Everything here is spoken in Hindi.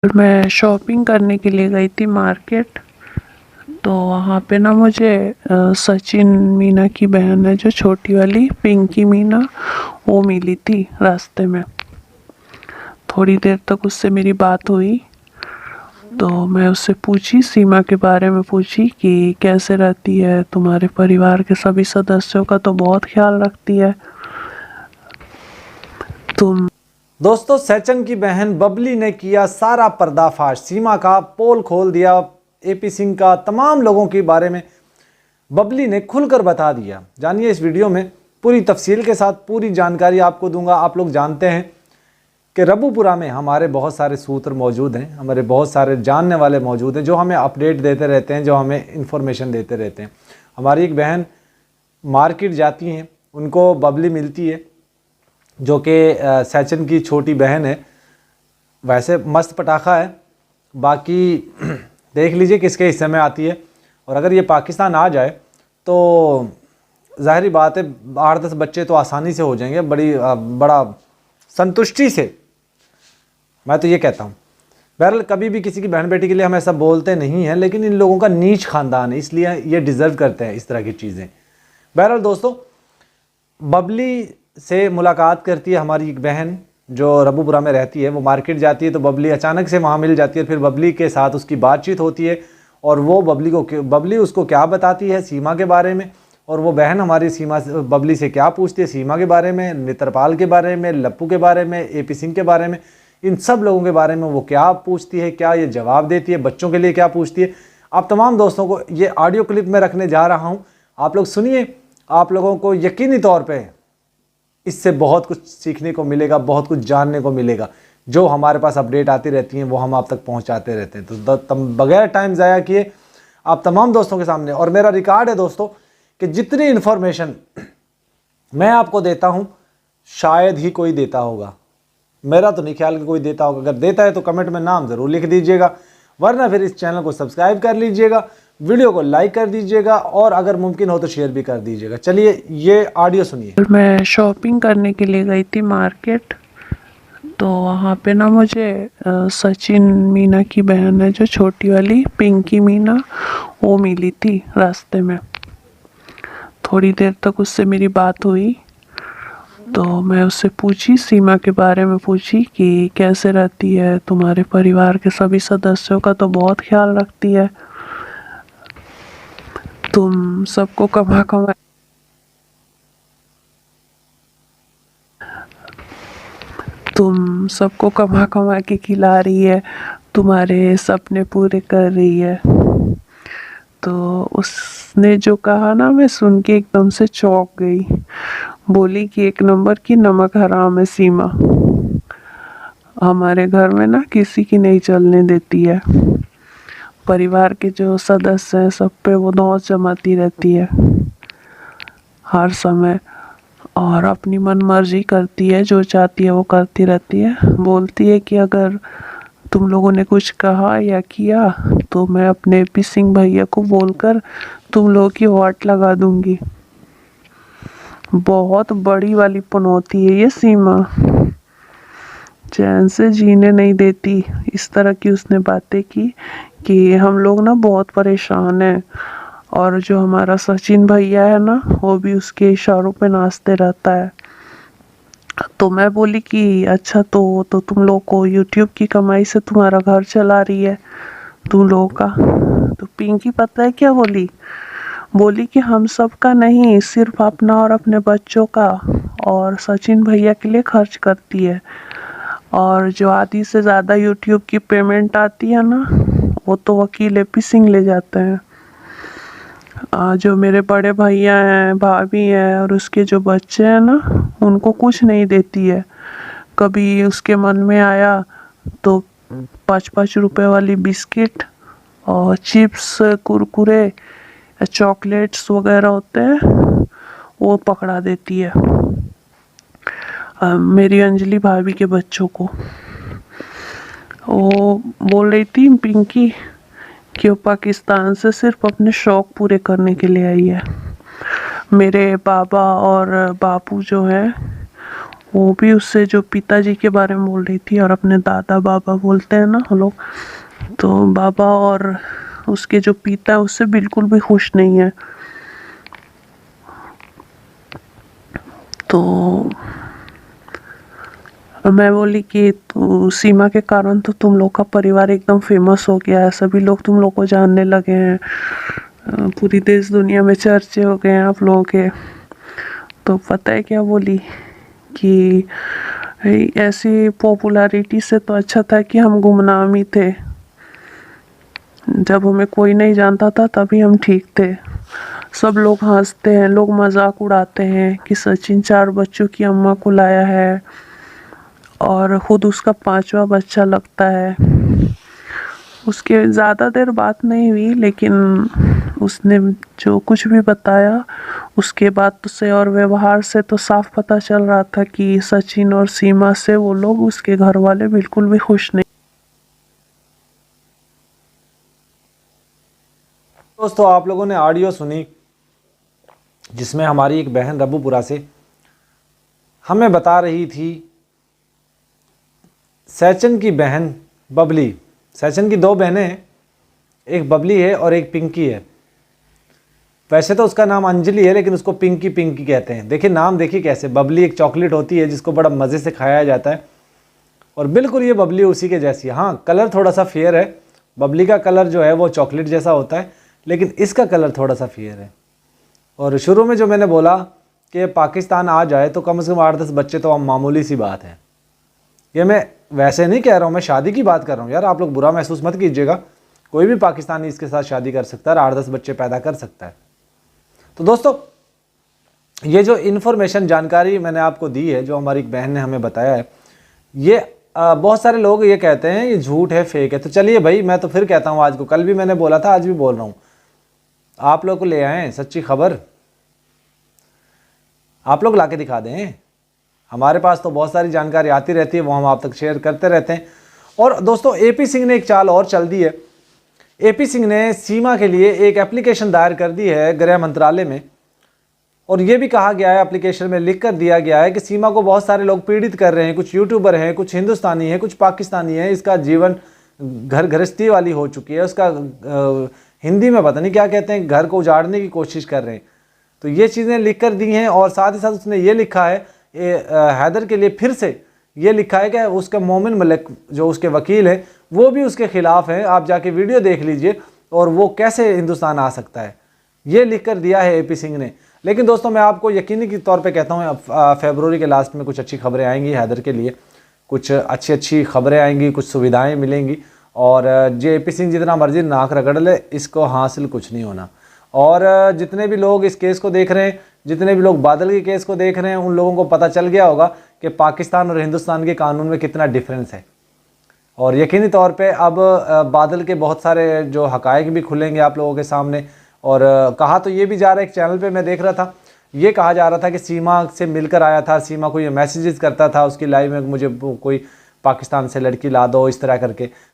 मैं शॉपिंग करने के लिए गई थी मार्केट। तो वहाँ पे ना मुझे सचिन मीना की बहन है जो छोटी वाली पिंकी मीना, वो मिली थी रास्ते में। थोड़ी देर तक उससे मेरी बात हुई। तो मैं उससे पूछी, सीमा के बारे में पूछी कि कैसे रहती है, तुम्हारे परिवार के सभी सदस्यों का तो बहुत ख्याल रखती है तुम। दोस्तों, सचिन की बहन बबली ने किया सारा पर्दाफाश, सीमा का पोल खोल दिया। एपी सिंह का तमाम लोगों के बारे में बबली ने खुलकर बता दिया। जानिए इस वीडियो में पूरी तफसील के साथ पूरी जानकारी आपको दूंगा। आप लोग जानते हैं कि रबूपुरा में हमारे बहुत सारे सूत्र मौजूद हैं, हमारे बहुत सारे जानने वाले मौजूद हैं जो हमें अपडेट देते रहते हैं, जो हमें इंफॉर्मेशन देते रहते हैं। हमारी एक बहन मार्केट जाती हैं, उनको बबली मिलती है जो कि सचिन की छोटी बहन है। वैसे मस्त पटाखा है, बाकी देख लीजिए किसके हिस्से में आती है। और अगर ये पाकिस्तान आ जाए तो ज़ाहिरी बात है 8-10 बच्चे तो आसानी से हो जाएंगे, बड़ा संतुष्टि से, मैं तो ये कहता हूँ। बहरहाल कभी भी किसी की बहन बेटी के लिए हम ऐसा बोलते नहीं हैं, लेकिन इन लोगों का नीच खानदान है, इसलिए ये डिज़र्व करते हैं इस तरह की चीज़ें। बहरहाल दोस्तों, बबली से मुलाकात करती है हमारी एक बहन जो रबूपुरा में रहती है। वो मार्केट जाती है तो बबली अचानक से वहाँ मिल जाती है। फिर बबली के साथ उसकी बातचीत होती है और वो बबली उसको क्या बताती है सीमा के बारे में, और वो बहन हमारी बबली से क्या पूछती है सीमा के बारे में, नेत्रपाल के बारे में, लप्पू के बारे में, एपी सिंह के बारे में, इन सब लोगों के बारे में वो क्या पूछती है, क्या ये जवाब देती है, बच्चों के लिए क्या पूछती है। आप तमाम दोस्तों को ये ऑडियो क्लिप में रखने जा रहा हूँ, आप लोग सुनिए। आप लोगों को यकीनी तौर पर इससे बहुत कुछ सीखने को मिलेगा, बहुत कुछ जानने को मिलेगा। जो हमारे पास अपडेट आती रहती हैं वो हम आप तक पहुंचाते रहते हैं। तो बगैर टाइम ज़ाया किए आप तमाम दोस्तों के सामने, और मेरा रिकॉर्ड है दोस्तों कि जितनी इन्फॉर्मेशन मैं आपको देता हूं शायद ही कोई देता होगा। मेरा तो नहीं ख्याल कि कोई देता होगा। अगर देता है तो कमेंट में नाम ज़रूर लिख दीजिएगा, वरना फिर इस चैनल को सब्सक्राइब कर लीजिएगा, वीडियो को लाइक कर दीजिएगा और अगर मुमकिन हो तो शेयर भी कर दीजिएगा। चलिए ये ऑडियो सुनिए। मैं शॉपिंग करने के लिए गई थी मार्केट। तो वहाँ पे ना मुझे सचिन मीना की बहन है जो छोटी वाली पिंकी मीना, वो मिली थी रास्ते में। थोड़ी देर तक उससे मेरी बात हुई। तो मैं उससे पूछी, सीमा के बारे में पूछी कि कैसे रहती है, तुम्हारे परिवार के सभी सदस्यों का तो बहुत ख्याल रखती है तुम। सबको कमा कमा तुम सबको कमा कमा के खिला रही है, तुम्हारे सपने पूरे कर रही है। तो उसने जो कहा ना, मैं सुन के एकदम से चौंक गई। बोली कि एक नंबर की नमक हराम है सीमा, हमारे घर में ना किसी की नहीं चलने देती है। परिवार के जो सदस्य हैं सब पे वो नौच जमाती रहती है हर समय, और अपनी मन मर्जी करती है, जो चाहती है वो करती रहती है। बोलती है कि अगर तुम लोगों ने कुछ कहा या किया तो मैं अपने पी सिंह भैया को बोलकर तुम लोगों की वाट लगा दूंगी। बहुत बड़ी वाली पनौती है ये सीमा, चैन से जीने नहीं देती। इस तरह की उसने बातें की कि हम लोग ना बहुत परेशान हैं, और जो हमारा सचिन भैया है ना वो भी उसके इशारों पे नाचते रहता है। तो मैं बोली कि अच्छा, तो तुम लोग को यूट्यूब की कमाई से तुम्हारा घर चला रही है तुम लोगों का। तो पिंकी पता है क्या बोली? बोली कि हम सब का नहीं, सिर्फ अपना और अपने बच्चों का और सचिन भैया के लिए खर्च करती है। और जो आधी से ज़्यादा यूट्यूब की पेमेंट आती है ना, वो तो वकील एपी सिंह ले जाते हैं। जो मेरे बड़े भैया हैं, भाभी हैं और उसके जो बच्चे हैं ना, उनको कुछ नहीं देती है। कभी उसके मन में आया तो 5-5 रुपए वाली बिस्किट और चिप्स, कुरकुरे, चॉकलेट्स वगैरह होते हैं वो पकड़ा देती है मेरी अंजलि भाभी के बच्चों को। वो बोल रही थी पिंकी कि वो पाकिस्तान से सिर्फ अपने शौक़ पूरे करने के लिए आई है। मेरे बाबा और बापू जो हैं वो भी उससे जो पिताजी के बारे में बोल रही थी, और अपने दादा बाबा बोलते हैं ना हम लोग, तो बाबा और उसके जो पिता है उससे बिल्कुल भी खुश नहीं है। तो मैं बोली कि तू सीमा के कारण तो तुम लोग का परिवार एकदम फेमस हो गया है, सभी लोग तुम लोग को जानने लगे हैं, पूरी देश दुनिया में चर्चे हो गए हैं आप लोगों के। तो पता है क्या बोली कि ऐसी पॉपुलैरिटी से तो अच्छा था कि हम गुमनाम ही थे, जब हमें कोई नहीं जानता था तभी हम ठीक थे। सब लोग हंसते हैं, लोग मजाक उड़ाते हैं कि सचिन 4 बच्चों की अम्मा को लाया है और खुद उसका 5वां बच्चा लगता है। उसके ज़्यादा देर बात नहीं हुई, लेकिन उसने जो कुछ भी बताया उसके बाद से और व्यवहार से तो साफ पता चल रहा था कि सचिन और सीमा से वो लोग, उसके घर वाले बिल्कुल भी खुश नहीं। दोस्तों, आप लोगों ने ऑडियो सुनी जिसमें हमारी एक बहन रबुपुरा से हमें बता रही थी सैचन की बहन बबली। सैचन की 2 बहनें हैं, एक बबली है और एक पिंकी है। वैसे तो उसका नाम अंजलि है, लेकिन उसको पिंकी पिंकी कहते हैं। देखिए नाम, देखिए कैसे। बबली एक चॉकलेट होती है जिसको बड़ा मज़े से खाया जाता है, और बिल्कुल ये बबली उसी के जैसी है। हाँ, कलर थोड़ा सा फेयर है। बबली का कलर जो है वो चॉकलेट जैसा होता है, लेकिन इसका कलर थोड़ा सा फेयर है। और शुरू में जो मैंने बोला कि पाकिस्तान आ जाए तो कम से कम 8-10 बच्चे तो मामूली सी बात है। ये मैं वैसे नहीं कह रहा हूँ, मैं शादी की बात कर रहा हूँ यार। आप लोग बुरा महसूस मत कीजिएगा, कोई भी पाकिस्तानी इसके साथ शादी कर सकता है और 8-10 बच्चे पैदा कर सकता है। तो दोस्तों, ये जो इन्फॉर्मेशन, जानकारी मैंने आपको दी है, जो हमारी एक बहन ने हमें बताया है, ये बहुत सारे लोग ये कहते हैं ये झूठ है, फेक है। तो चलिए भाई, मैं तो फिर कहता हूँ, आज को कल भी मैंने बोला था, आज भी बोल रहा हूँ, आप लोग को ले आए सच्ची खबर, आप लोग लाके दिखा दें। हमारे पास तो बहुत सारी जानकारी आती रहती है, वो हम आप तक शेयर करते रहते हैं। और दोस्तों, एपी सिंह ने एक चाल और चल दी है। एपी सिंह ने सीमा के लिए एक एप्लीकेशन दायर कर दी है गृह मंत्रालय में, और ये भी कहा गया है, एप्लीकेशन में लिख कर दिया गया है कि सीमा को बहुत सारे लोग पीड़ित कर रहे हैं। कुछ यूट्यूबर हैं, कुछ हिंदुस्तानी हैं, कुछ पाकिस्तानी हैं। इसका जीवन घर गृहस्थी वाली हो चुकी है। उसका हिंदी में पता नहीं क्या कहते हैं, घर को उजाड़ने की कोशिश कर रहे हैं। तो ये चीज़ें लिख कर दी हैं, और साथ ही साथ उसने ये लिखा है, हैदर के लिए फिर से ये लिखा है कि उसका मोमिन मलिक जो उसके वकील हैं वो भी उसके खिलाफ हैं। आप जाके वीडियो देख लीजिए, और वो कैसे हिंदुस्तान आ सकता है, ये लिख कर दिया है एपी सिंह ने। लेकिन दोस्तों, मैं आपको यकीनी के तौर पे कहता हूँ, फरवरी के लास्ट में कुछ अच्छी खबरें आएंगी हैदर के लिए, कुछ अच्छी खबरें आएंगी, कुछ सुविधाएं मिलेंगी। और जो एपी सिंह जितना मर्जी नाक रगड़ ले, इसको हासिल कुछ नहीं होना। और जितने भी लोग इस केस को देख रहे हैं, जितने भी लोग बादल के केस को देख रहे हैं, उन लोगों को पता चल गया होगा कि पाकिस्तान और हिंदुस्तान के कानून में कितना डिफरेंस है। और यकीनी तौर पे अब बादल के बहुत सारे जो हकायक भी खुलेंगे आप लोगों के सामने। और कहा तो ये भी जा रहा है, एक चैनल पे मैं देख रहा था, ये कहा जा रहा था कि सीमा से मिलकर आया था, सीमा को ये मैसेजेस करता था उसकी लाइव में, मुझे कोई पाकिस्तान से लड़की ला दो, इस तरह करके।